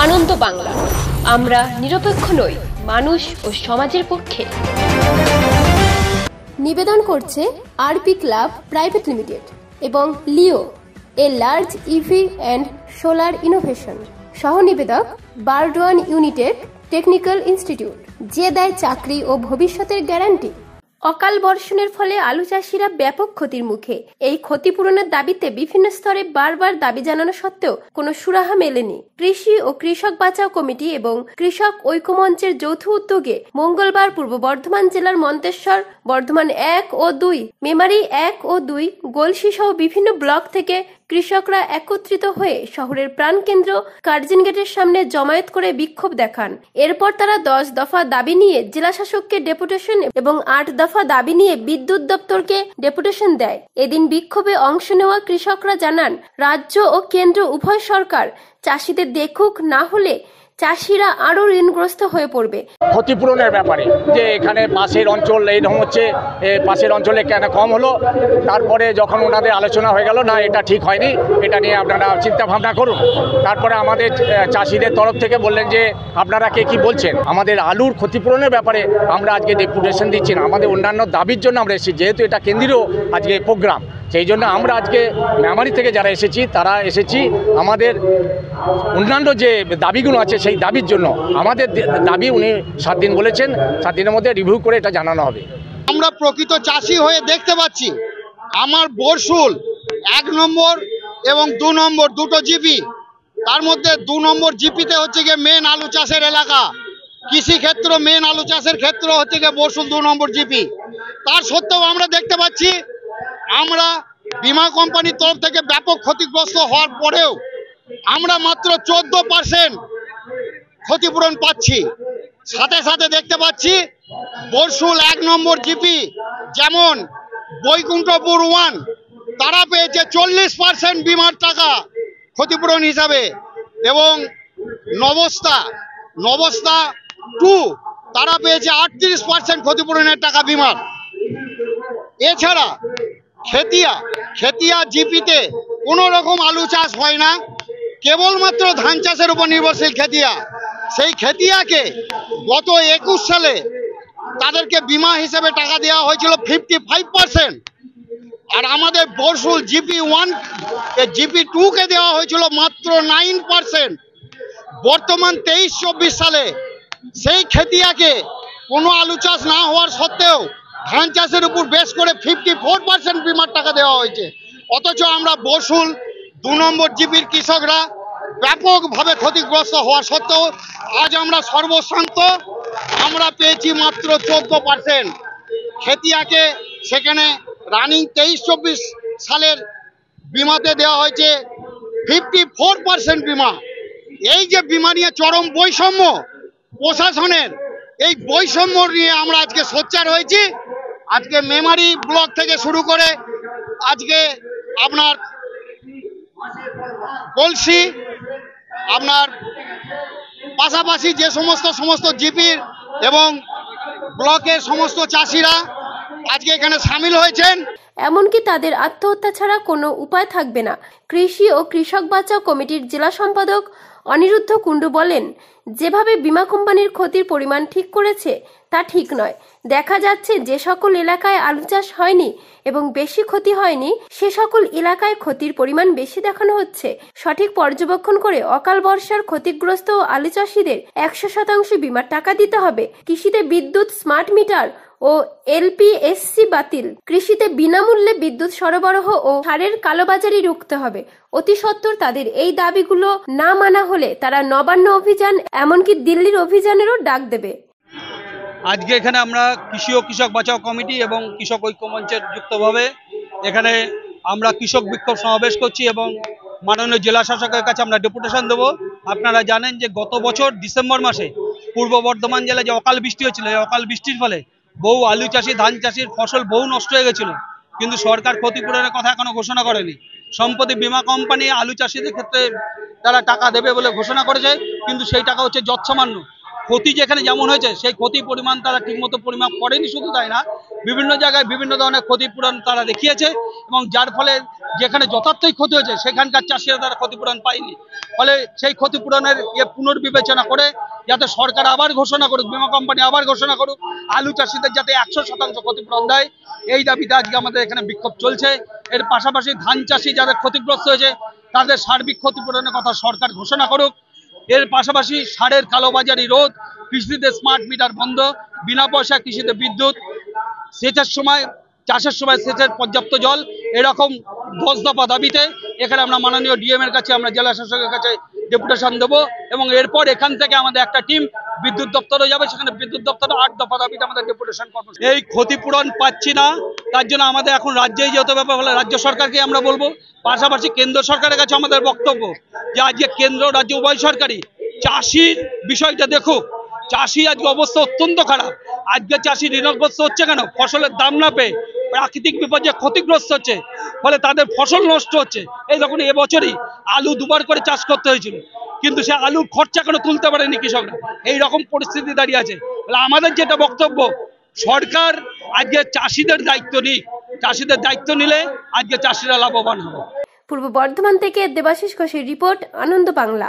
আনন্দ বাংলা, আমরা নিরপেক্ষ নই, মানুষ ও সমাজের পক্ষে। নিবেদন করছে আরপি ক্লাব প্রাইভেট লিমিটেড এবং Leo, a large EV and solar innovation. সহ নিবেদক বারডোয়ান ইউনিটেক টেকনিক্যাল ইনস্টিটিউট, যে দেয় চাকরি ও ভবিষ্যতের গ্যারান্টি। অকাল বর্ষণের ফলে আলু চাষিরা ব্যাপক ক্ষতির মুখে। এই ক্ষতিপূরণের দাবিতে বিভিন্ন স্তরে বারবার দাবি জানানো সত্ত্বেও কোনো সুরাহা মেলেনি। কৃষি ও কৃষক বাঁচাও কমিটি এবং কৃষক ঐক্যমঞ্চের যৌথ উদ্যোগে মঙ্গলবার পূর্ব বর্ধমান জেলার মন্তেশ্বর, বর্ধমান 1 ও 2, মেমারি 1 ও 2, গলসি সহ বিভিন্ন ব্লক থেকে কৃষকরা একত্রিত হয়ে শহরের প্রাণকেন্দ্র কার্জন গেটের সামনে জমায়েত করে বিক্ষোভ দেখান। এরপর তারা 10 দফা দাবি নিয়ে জেলা শাসককে ডেপুটেশন এবং 8 দফা দাবি নিয়ে বিদ্যুৎ দপ্তরকে ডেপুটেশন দেয়। এদিন বিক্ষোভে অংশ নেওয়া কৃষকরা জানান, রাজ্য ও কেন্দ্র উভয় সরকার চাষিদের দেখুক, না হলে চাষিরা আরো ঋণগ্রস্ত হয়ে পড়বে। ক্ষতিপূরণের ব্যাপারে যে এখানে পাশের অঞ্চল এইরকম হচ্ছে, পাশের অঞ্চলে কেন কম হলো, তারপরে যখন ওনাদের আলোচনা হয়ে গেল, না এটা ঠিক হয়নি, এটা নিয়ে আপনারা চিন্তা ভাবনা করুন। তারপরে আমাদের চাষিদের তরফ থেকে বললেন যে আপনারা কে কি বলছেন, আমাদের আলুর ক্ষতিপূরণের ব্যাপারে আমরা আজকে ডেপুটেশন দিচ্ছি না, আমাদের অন্যান্য দাবির জন্য আমরা এসেছি, যেহেতু এটা কেন্দ্রীয় আজকে প্রোগ্রাম, সেই জন্য আমরা আজকে মেমারি থেকে যারা এসেছি তারা এসেছি আমাদের অন্যান্য যে দাবিগুলো আছে সেই দাবির জন্য। আমাদের দাবি উনি 7 দিন বলেছেন, 7 দিনের মধ্যে রিভিউ করে এটা জানানো হবে। আমরা প্রকৃত চাষি হয়ে দেখতে পাচ্ছি আমার বরশুল 1 নম্বর এবং 2 নম্বর দুটো জিপি, তার মধ্যে 2 নম্বর জিপিতে হচ্ছে গিয়ে মেন আলু চাষের এলাকা, কৃষি ক্ষেত্র মেন আলু চাষের ক্ষেত্র হচ্ছে গিয়ে বরশুল 2 নম্বর জিপি। তার সত্ত্বেও আমরা দেখতে পাচ্ছি আমরা বীমা কোম্পানির তরফ থেকে ব্যাপক ক্ষতিগ্রস্ত হওয়ার পরেও আমরা মাত্র 14% ক্ষতিপূরণ পাচ্ছি। সাথে সাথে দেখতে পাচ্ছি বরশুল 1 নম্বর জিপি যেমন বৈকুণ্ঠপুর 1 তারা পেয়েছে 40% বীমার টাকা ক্ষতিপূরণ হিসাবে, এবং নবস্তা 2 তারা পেয়েছে 38% ক্ষতিপূরণের টাকা বীমার। এছাড়া খেতিয়া জিপিতে কোনো রকম আলু চাষ হয় না, কেবলমাত্র ধান চাষের উপর নির্ভরশীল খেতিয়া। সেই খেতিয়াকে গত 21 সালে তাদেরকে বীমা হিসেবে টাকা দেওয়া হয়েছিল 55%, আর আমাদের বরশুল জিপি 1 জিপি 2কে দেওয়া হয়েছিল মাত্র 9%। বর্তমান 23-24 সালে সেই খেতিয়াকে কোনো আলু চাষ না হওয়ার সত্ত্বেও ধান চাষের উপর বেশ করে 54% বীমার টাকা দেওয়া হয়েছে। অথচ আমরা বরশুল 2 নম্বর জিপির কৃষকরা ব্যাপকভাবে ক্ষতিগ্রস্ত হওয়া সত্ত্বেও আজ আমরা সর্বশান্ত আমরা পেয়েছি মাত্র 14%। খেতিয়াকে সেখানে রানিং 23-24 সালের বিমাতে দেওয়া হয়েছে 54% বিমা। এই যে বিমা নিয়ে চরম বৈষম্য প্রশাসনের, এই বৈষম্য নিয়ে আমরা আজকে সোচ্চার হয়েছি। আজকে মেমারি ব্লক থেকে শুরু করে আজকে আপনার গলসি, আপনার পাশাপাশি যে সমস্ত জিপির এবং ব্লকের সমস্ত চাষিরা আজকে এখানে সামিল হয়েছেন। এমনকি তাদের আত্মহত্যা ছাড়া কোনো উপায় থাকবে না। কৃষি ও কৃষক বাঁচাও কমিটির জেলা সম্পাদক অনিরুদ্ধ কুণ্ডু বলেন, যেভাবে বীমা কোম্পানির ক্ষতির পরিমাণ ঠিক করেছে তা ঠিক নয়। দেখা যাচ্ছে যে সকল এলাকায় আলু চাষ হয়নি এবং বেশি ক্ষতি হয়নি, সে সকল এলাকায় ক্ষতির পরিমাণ বেশি দেখানো হচ্ছে। সঠিক পর্যবেক্ষণ করে অকাল বর্ষার ক্ষতিগ্রস্ত আলু চাষিদের 100% বীমার টাকা দিতে হবে। কৃষিতে বিদ্যুৎ স্মার্ট মিটার ও এলপিএসসি বাতিল, কৃষিতে বিনামূল্যে বিদ্যুৎ সরবরাহ ও সারের কালোবাজারি রুখতে হবে। অতি সত্বর তাদের এই দাবিগুলো না মানা হলে তারা নবান্ন অভিযান, এমনকি দিল্লির অভিযানেরও ডাক দেবে। আজকে এখানে আমরা কৃষি ও কৃষক বাঁচাও কমিটি এবং কৃষক ঐক্য মঞ্চের যুক্তভাবে এখানে আমরা কৃষক বিক্ষোভ সমাবেশ করছি এবং মাননীয় জেলা শাসকের কাছে আমরা ডেপুটেশন দেবো। আপনারা জানেন যে গত বছর ডিসেম্বর মাসে পূর্ব বর্ধমান জেলায় যে অকাল বৃষ্টি হয়েছিল, এই অকাল বৃষ্টির ফলে বহু আলু চাষি, ধান চাষির ফসল বহু নষ্ট হয়ে গেছিল, কিন্তু সরকার ক্ষতিপূরণের কথা এখনো ঘোষণা করেনি। সম্প্রতি বীমা কোম্পানি আলু চাষিদের ক্ষেত্রে তারা টাকা দেবে বলে ঘোষণা করেছে, কিন্তু সেই টাকা হচ্ছে যৎসামান্য। ক্ষতি যেখানে যেমন হয়েছে সেই ক্ষতির পরিমাণ তারা ঠিকমতো পরিমাপ করেনি, শুধু তাই না বিভিন্ন জায়গায় বিভিন্ন ধরনের ক্ষতিপূরণ তারা দেখিয়েছে, এবং যার ফলে যেখানে যথার্থই ক্ষতি হয়েছে সেখানকার চাষিরা তারা ক্ষতিপূরণ পায়নি। ফলে সেই ক্ষতিপূরণের পুনর্বিবেচনা করে যাতে সরকার আবার ঘোষণা করুক, বীমা কোম্পানি আবার ঘোষণা করুক, আলু চাষিদের যাতে 100% ক্ষতিপূরণ দেয়, এই দাবিতে আজকে আমাদের এখানে বিক্ষোভ চলছে। এর পাশাপাশি ধান চাষি যাদের ক্ষতিগ্রস্ত হয়েছে তাদের সার্বিক ক্ষতিপূরণের কথা সরকার ঘোষণা করুক। এর পাশাপাশি সারের কালোবাজারি রোধ, কৃষিতে স্মার্ট মিটার বন্ধ, বিনা পয়সা কৃষিতে বিদ্যুৎ, সেচের সময় চাষের সময় সেচের পর্যাপ্ত জল, এরকম 10 দফা দাবিতে এখানে আমরা মাননীয় ডিএম এর কাছে, আমরা জেলা শাসকের কাছে ডেপুটেশন দেবো, এবং এরপর এখান থেকে আমাদের একটা টিম বিদ্যুৎ দপ্তরে যাবে, সেখানে বিদ্যুৎ দপ্তরে 8 দফা দাবিতে আমাদের ডেপুটেশন করবো। এই ক্ষতিপূরণ পাচ্ছি না, তার জন্য আমাদের এখন রাজ্যেই যেতে হবে বলে রাজ্য সরকারকে আমরা বলবো। পাশাপাশি কেন্দ্র সরকারের কাছে আমাদের বক্তব্য যে আজকে কেন্দ্র রাজ্য উভয় সরকারই চাষির বিষয়টা দেখুক। চাষি আজকে অবস্থা অত্যন্ত খারাপ। আজকে চাষি ঋণগ্রস্ত হচ্ছে কেন? ফসলের দাম না পেয়ে, প্রাকৃতিক বিপর্যয়ে ক্ষতিগ্রস্ত হচ্ছে, ফলে তাদের ফসল নষ্ট হচ্ছে। এই দেখুন এবছরই আলু 2 বার করে চাষ করতে হয়েছিল, কিন্তু সে আলুর খরচা কেন তুলতে পারেনি কৃষকরা। এই রকম পরিস্থিতি দাঁড়িয়ে আছে। আমাদের যেটা বক্তব্য, সরকার আজকে চাষিদের দায়িত্ব নিক, চাষিদের দায়িত্ব নিলে আজকে চাষিরা লাভবান হবে। পূর্ব বর্ধমান থেকে দেবাশিস ঘোষের রিপোর্ট, আনন্দ বাংলা।